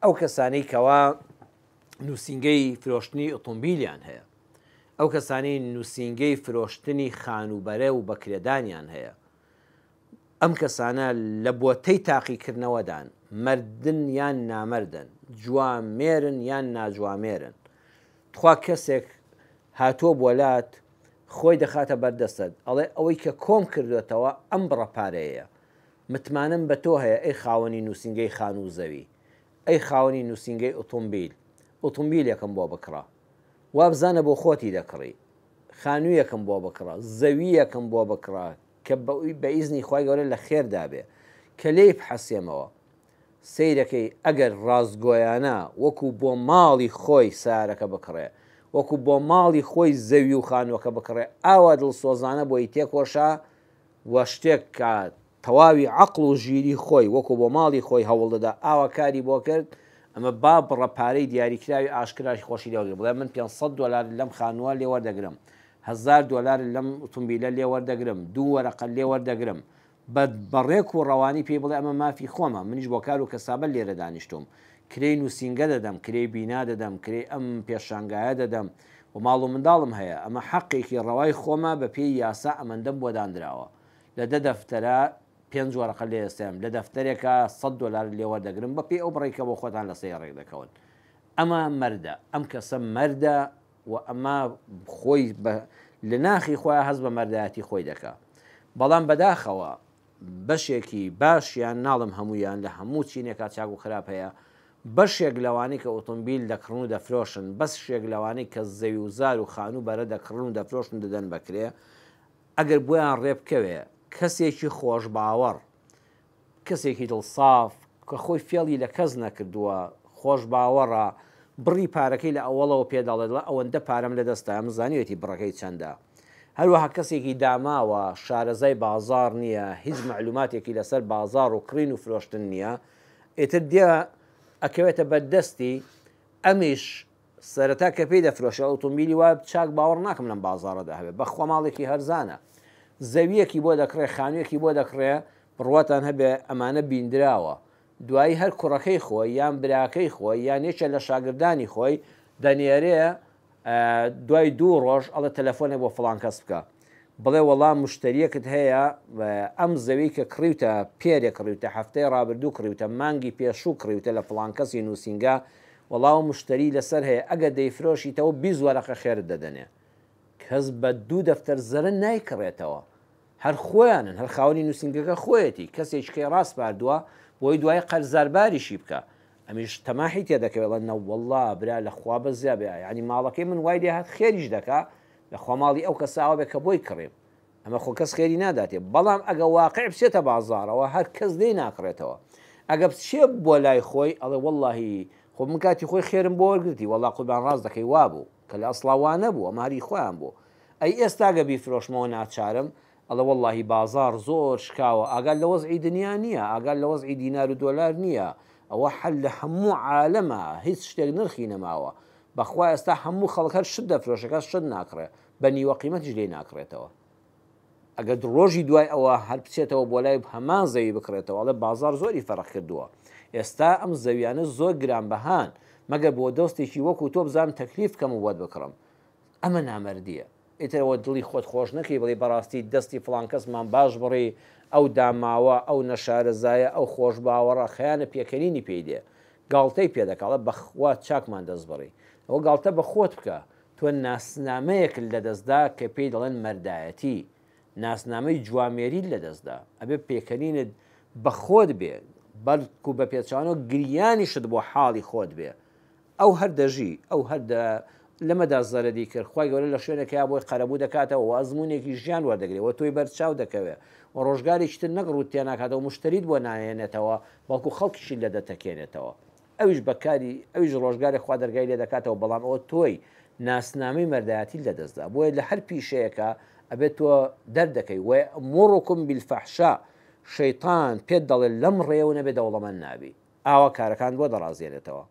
ئەو کەسانەی کەوا نووسینگەی فرۆشتنی ئۆتۆمبیلیان هەیە، ئەو کەسانی نووسینگەی فرۆشتنی خانوبەرە و بەکرێدانیان هەیە، ئەم کەسانە لە بۆتەی تاقیکردنەوەدان مردن یان نامەردن، جوامێرن یان ناجوامێرن. تخوا کەسێک هاتووە بۆلات خۆی دەخاتە بەردەستت ئەڵێ ئەوەی کە کۆم کردوێتەوە ئەم بڕەپارەیە، متمانم بە تۆ هەیە ئەی خاوەنی نووسینگەی خان و زەوی، ئەی خاوەنی نووسینگەی ئۆتۆمبیل، ئۆتۆمبیلێکم بۆ بکڕە، وابزانە بۆ خۆتی دەکڕی، خانوویەکم بۆ بکڕە، زەویەکم بۆ بکڕە کە بە ئیزنی خوای گەورە لە خێردا بێ کە لێی بحەسێمەوە. سەیرەکەی ئەگەر ڕاستگۆیانە وەکو بۆ ماڵی خۆی سارەکە بکڕێ، وەکو بۆ ماڵی خۆی زەوی و خانووەکە بکڕێ، ئاوا دڵسۆزانە بۆی تێکۆشا وە شتێک کە تەواوی عەقڵ و ژیری خۆی وەکو بۆ ماڵی خۆی هەوڵ دەدا ئاوا کاری بۆ کرد، ئەمە با بڕەپارەی دیاریکراوی ئاشکرای خۆشی لێوەرگرێ، بڵێ من 500 دلار لەم خانووە لێ وەردەگرم، 1000 دلار لەم ئۆتۆمبیلە لێ وەردەگرم، 2 وەرەقە لێ وەردەگرم، بەڕێک و ڕەوانی پێی بڵێ ئەمە مافی خۆمە، منیش بۆ کار و کەسابە لێرە دانیشتوم، کرێی نووسینگە دەدەم، کرێی بینا دەدەم، کرێی ئەم پێشانگایە دەدەم و ماڵ و منداڵم هەیە، ئەمە حەقێکی ڕەوای خۆمە بە پێی یاسا ئەمەندەم بۆ دانراوە، لە دەفتەرە 5 وەرەقە لێ ئێستێم، لە دەفتەرێکە 100 دلار لێ وەردەگرم بە پێی ئەو بڕێکە بۆ خۆتان لە سەی ڕێک دەکەون. ئەمە مەردە، ئەم کەسە مەردە و ئەمە خۆی لە ناخی خۆیان هەست بە مەردایەتی خۆی دەکا. بەڵام بەداخەوە بەشێکی باشیان ناڵم هەمویان لە هەموو چینێکا چاک و خراپ هەیە، بەشێک لەوانی کە ئۆتۆمبیل دەکڕن و دەفرۆشن، بەشێک لەوانی کە زەوی و زار و خانوو بەرە دەکڕن و دەفرۆشن دەدەن بەکرێ، ئەگەر بۆیان ڕێبکەوێ کەسێکی خۆش باوەڕ، کەسێکی دڵساف کە خۆی فێڵی لە کەس نەکردووە، خۆش باوەڕە، بڕی پارەکەی لە ئەوڵەوە پێداڵێت ئەوەندە پارەم لە دەستە مزانیوێتی بڕەکەی چەندە. هەروەها کەسێکی داماوە شارەزای بازار نییە، هیچ معلوماتێکی لەسەر بازار و کڕین و فرۆشتن نییە، ئێتر دێ ئەکەوێتە بەردەستی ئەمیش سەرەتا کە پێی دەفرۆشە ئۆتۆمبیلی وایە چاک باوەڕ ناکەم لەم بازارەدا هەبێت بە خۆ ماڵێکی هەرزانە، زەویەکی بۆ دەکڕێ، خانوویەکی بۆ دەکڕێ، بڕواتان هەبێ ئەمانە بیندراوە، دوایی هەر کوڕەکەی خۆی یان براکەی خۆی یان یەکێ لە شاگردانی خۆی دەنێرێ دوای 2 ڕۆژ ئەڵە تەلەفۆنێ بۆ فڵان کەس بکە، بڵێ وەڵام مشتریەکت هەیە ئەم زەوی کە کڕیوتە پێرێک کڕیوتە هەفتەی ڕابردوو کڕیوتە مانگی پێشوو کڕیوتە لە فڵان کەسی نووسینگە، وەڵاو مشتری لەسەر هەیە ئەگە دەیفرۆشیتەوە 20 وەرەقە خێرت دەدەنێ. کەس بە 2 دەفتەر زەرە نایکڕێتەوە، هەر خۆیانن، هەر خاوەنی نووسینگەکە خۆیەتی، کەسێکیکەی ڕاست پاردووە بۆی دوای قەرزارباریشی بکە، ئەمیش تەماحی تێدەکەوێت نەوەڵڵا برا لە خوا بەزیابێ، ینی ماڵەکەی من وای لێ هات خێریش دەکا لە خۆماڵی ئەو کەساوە بێ کە بۆی کڕێم، ئەمە خۆ کەس خێری ناداتێ. بەڵام ئەگە واقع بچێتە بازارەوە هەر کەس دەی ناکڕێتەوە، ئەگە بچێ بۆ لای خۆی ئەڵێ وەڵڵاهی خۆ من کاتی خۆی خێرم بۆ وەرگرتی، وەڵڵا قوربان ڕاست دەکەی وابوو کە لە ئەسڵاوانە بوو، ئەمە هەری خۆیان بوو، ئەی ئێستاگە بیفرۆشمەوە ناچارم ئەڵە وەڵڵاهی بازار زۆر شکاوە، ئاگال لە وەزعی دنیا نییە، ئاگال لە وەزعی دینار و دۆلار نییە، ئەوە حل لە هەموو عالەمە، هیچ شتێک نرخی نەماوە، بەخوا ئێستا هەموو خەڵک هەر شت دەفرۆشەکە شت ناکڕێ، بە نیوە قیمەتیش لێ ناکڕێتەوە. ئەگەر ڕۆژی دوای ئەوە هەر بچێتەوە بۆ لای هەمان زەوی بکڕێتەوە، ئەڵێ بازار زۆری فەرق کردووە، ئێستا ئەم زەویانە زۆر گرانبەهان، مەگەر بۆ دۆستێکی وەکو تۆ بزانم تەکلیف کەم و وەت بکڕم، ئەمە نامەردیە. ئیترەوە دڵی خۆت خۆش نەکەی بڵێ بەڕاستی دەستی فڵان کەسمان باش بڕی، ئەو داماوە ئەو نەشارەزایە ئەو خۆش باوەڕە خەیانە پێکەنینی پێی دێ، گاڵتەی پێدەکاڵە بەخوا چاکمان دەست بڕی، ئەوە گاڵتە بە خۆت بکە، تۆ ناسنامەیەک لە دەستدا کە پێی دەڵێن مەردایەتی، ناسنامەی جوامێری لە دەستدا، ئەبێ پێکەنینت بە خۆت بێ، بەڵکو بە پێچوانەوە گریانیشت بۆ حاڵی خۆت بێ، ئەو هەر دەژی ئەو هەر لەمەدا زەرەدی کرد، خوای گەورە لە شوێنێکیا بۆی قەرەبوو دەکاتەوە و ئەزمونێکی ژیان وەردەگرێت، تۆی بەرچاو دەکەوێت و ڕۆژگارێکی تر نەگڕوت تێناکاتەوە، مشتریت بۆ نایێنێتەوە، بەڵکو خەڵکیشی لە دەتەکێنێتەوە، ئەویش بەکاری ئەویش ڕۆژگارێک خوا دەرگای لێ دەکاتەوە، بەڵام ئەوە تۆی ناسنامەی مەردایەتی لە دەستدا، بۆیە لە هەر پیشەیەکە ئەبێت تۆ دەردەکەی وەموڕکم بالفەحشا، شەیطان پێت دەڵێت لەم ڕێوە نەبێ دەوڵەمەند نابی، ئاوا کارەکان بۆ دەڕازێنێتەوە.